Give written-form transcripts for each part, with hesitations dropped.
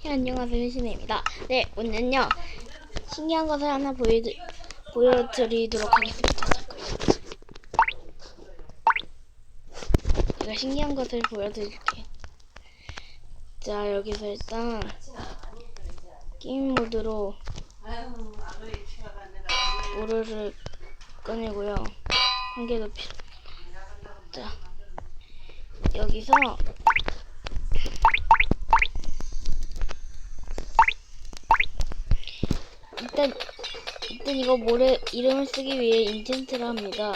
네, 안녕하세요, 신혜입니다. 네, 오늘은요 신기한 것을 하나 보여드리도록 하겠습니다. 제가 신기한 것을 보여드릴게요. 자, 여기서 일단 게임 모드로 모르를 꺼내고요. 한 개도 필요. 자, 여기서 일단 이거 모래 이름을 쓰기 위해 인챈트를 합니다.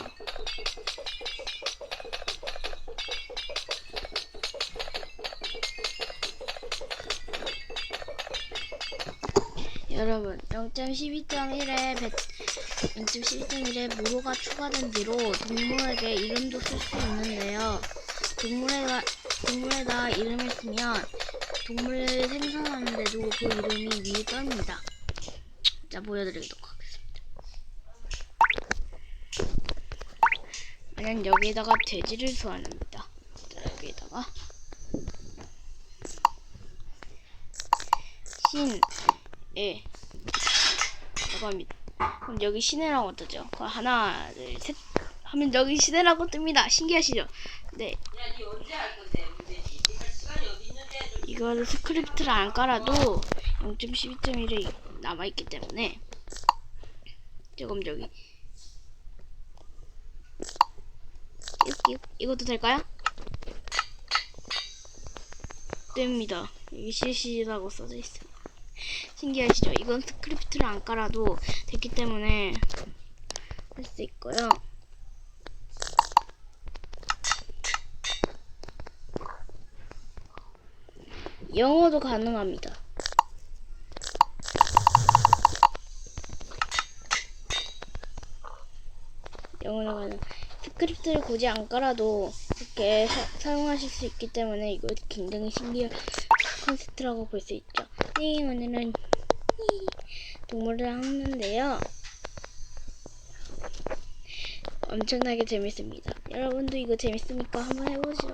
여러분 0.12.1에 모로가 추가된 뒤로 동물에게 이름도 쓸 수 있는데요. 동물에다 이름을 쓰면 동물을 생성하는데도 그 이름이 위에 떱니다. 자, 보여드리도록 하겠습니다. 만약 여기에다가 돼지를 소환합니다. 자, 여기에다가 신에 라고 합니다. 그럼 여기 신혜라고 뜨죠. 그럼 하나, 둘, 셋 하면 여기 신혜라고 뜹니다. 신기하시죠? 네. 이거를 스크립트를 안 깔아도 0.12.1이 남아있기 때문에 조금 저기 이것도 될까요? 됩니다. 여기 CC라고 써져 있어요. 신기하시죠? 이건 스크립트를 안 깔아도 됐기 때문에 할 수 있고요. 영어도 가능합니다. 영어로 가능. 스크립트를 굳이 안 깔아도 이렇게 사용하실 수 있기 때문에 이거 굉장히 신기한 컨셉트라고 볼 수 있죠. 네, 오늘은 동물을 하는데요. 엄청나게 재밌습니다. 여러분도 이거 재밌으니까 한번 해보세요.